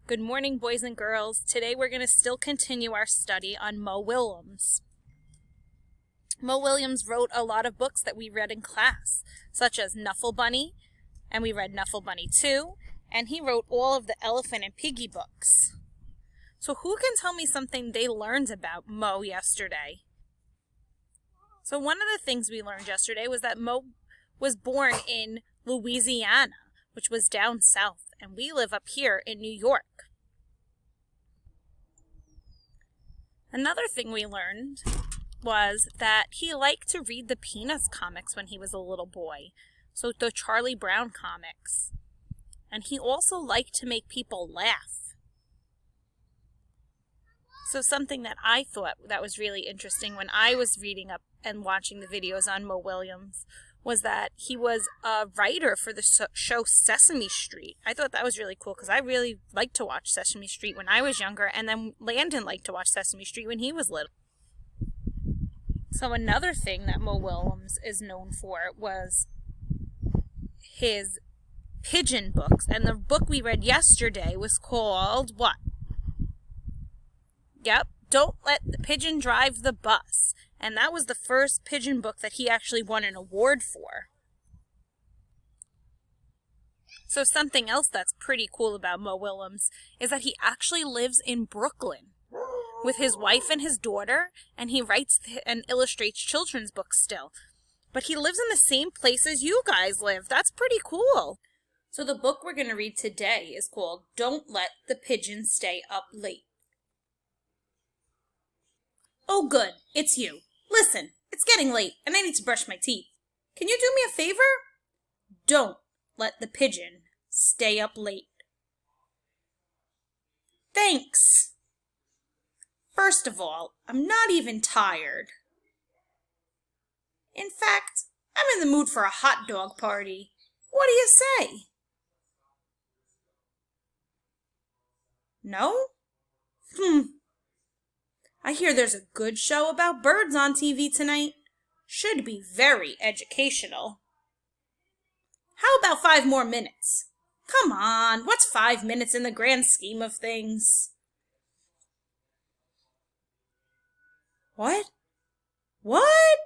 Good morning, boys and girls. Today we're going to still continue our study on Moe Willems. Moe Willems wrote a lot of books that we read in class, such as Knuffle Bunny, and we read Knuffle Bunny 2, and he wrote all of the Elephant and Piggy books. So who can tell me something they learned about Moe yesterday? So one of the things we learned yesterday was that Moe was born in Louisiana, which was down south, and we live up here in New York. Another thing we learned was that he liked to read the Peanuts comics when he was a little boy, so the Charlie Brown comics. And he also liked to make people laugh. So something that I thought that was really interesting when I was reading up and watching the videos on Moe Willems was that he was a writer for the show Sesame Street. I thought that was really cool because I really liked to watch Sesame Street when I was younger, and then Landon liked to watch Sesame Street when he was little. So another thing that Moe Willems is known for was his Pigeon books, and the book we read yesterday was called what? Yep, Don't Let the Pigeon Drive the Bus. And that was the first Pigeon book that he actually won an award for. So something else that's pretty cool about Moe Willems is that he actually lives in Brooklyn with his wife and his daughter, and he writes and illustrates children's books still. But he lives in the same place as you guys live. That's pretty cool. So the book we're going to read today is called Don't Let the Pigeon Stay Up Late. Oh good, it's you. Listen, it's getting late and I need to brush my teeth. Can you do me a favor? Don't let the pigeon stay up late. Thanks. First of all, I'm not even tired. In fact, I'm in the mood for a hot dog party. What do you say? No? I hear there's a good show about birds on TV tonight. Should be very educational. How about 5 more minutes? Come on, what's 5 minutes in the grand scheme of things? What? What?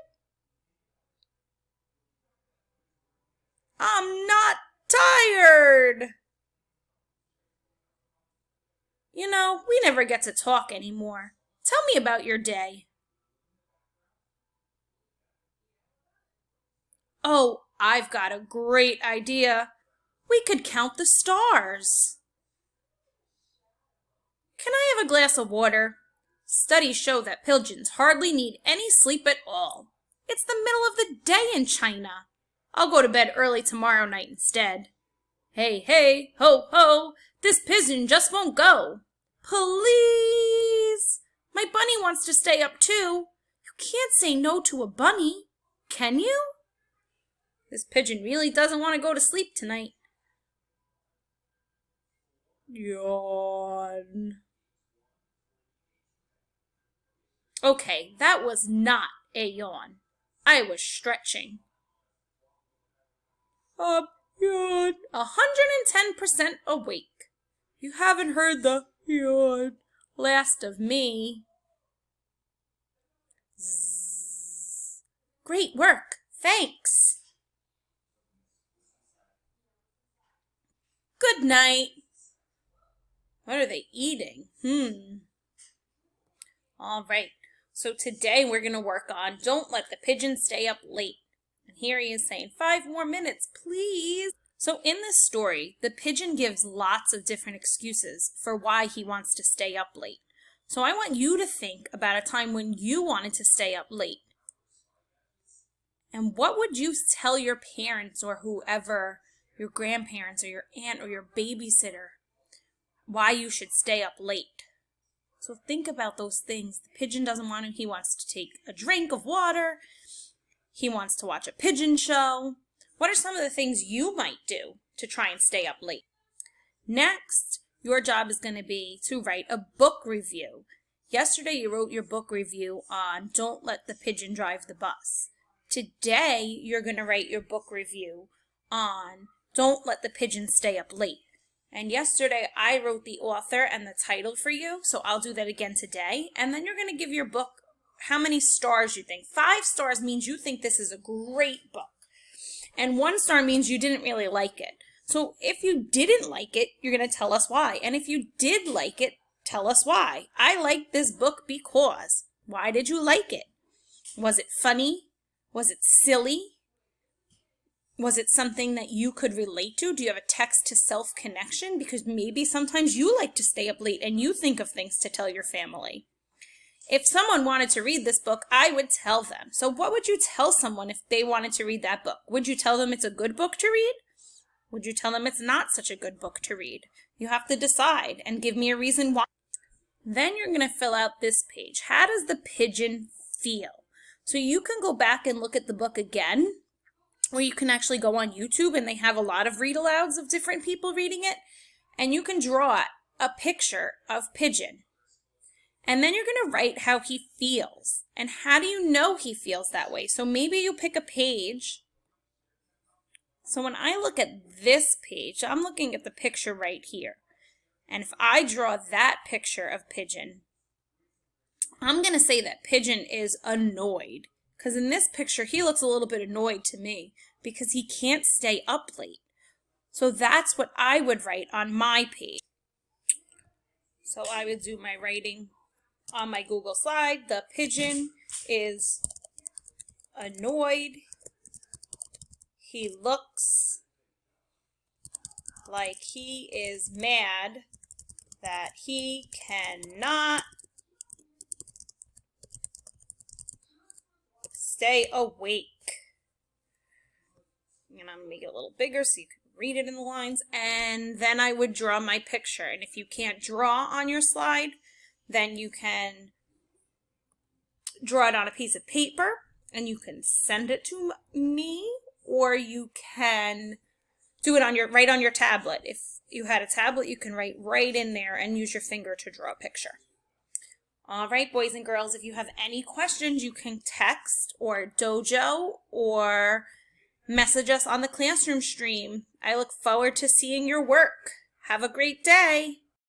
I'm not tired. You know, we never get to talk anymore. Tell me about your day. Oh, I've got a great idea. We could count the stars. Can I have a glass of water? Studies show that pigeons hardly need any sleep at all. It's the middle of the day in China. I'll go to bed early tomorrow night instead. Hey, hey, ho, ho, this pigeon just won't go. Please! My bunny wants to stay up too. You can't say no to a bunny, can you? This pigeon really doesn't want to go to sleep tonight. Yawn. Okay, that was not a yawn. I was stretching. Yawn. 110% awake. You haven't heard the yawn last of me. Zzz. Great work. Thanks. Good night. What are they eating? All right. So today we're going to work on Don't Let the Pigeon Stay Up Late. And here he is saying 5 more minutes, please. So in this story, the pigeon gives lots of different excuses for why he wants to stay up late. So I want you to think about a time when you wanted to stay up late. And what would you tell your parents or whoever, your grandparents or your aunt or your babysitter, why you should stay up late? So think about those things. The pigeon doesn't want to. He wants to take a drink of water. He wants to watch a pigeon show. What are some of the things you might do to try and stay up late? Next, your job is going to be to write a book review. Yesterday you wrote your book review on Don't Let the Pigeon Drive the Bus. Today you're going to write your book review on Don't Let the Pigeon Stay Up Late. And yesterday I wrote the author and the title for you, so I'll do that again today. And then you're going to give your book how many stars you think. 5 stars means you think this is a great book. And 1 star means you didn't really like it. So if you didn't like it, you're going to tell us why. And if you did like it, tell us why. I liked this book because. Why did you like it? Was it funny? Was it silly? Was it something that you could relate to? Do you have a text-to-self connection? Because maybe sometimes you like to stay up late and you think of things to tell your family. If someone wanted to read this book, I would tell them. So what would you tell someone if they wanted to read that book? Would you tell them it's a good book to read? Would you tell them it's not such a good book to read? You have to decide and give me a reason why. Then you're going to fill out this page. How does the pigeon feel? So you can go back and look at the book again, or you can actually go on YouTube and they have a lot of read-alouds of different people reading it, and you can draw a picture of Pigeon. And then you're going to write how he feels. And how do you know he feels that way? So maybe you pick a page. So when I look at this page, I'm looking at the picture right here. And if I draw that picture of Pigeon, I'm going to say that Pigeon is annoyed. Because in this picture, he looks a little bit annoyed to me because he can't stay up late. So that's what I would write on my page. So I would do my writing on my Google slide. The pigeon is annoyed. He looks like he is mad that he cannot stay awake. And I'm going to make it a little bigger so you can read it in the lines. And then I would draw my picture. And if you can't draw on your slide, then you can draw it on a piece of paper and you can send it to me, or you can do it on right on your tablet. If you had a tablet, you can write right in there and use your finger to draw a picture. All right, boys and girls, if you have any questions, you can text or dojo or message us on the classroom stream. I look forward to seeing your work. Have a great day.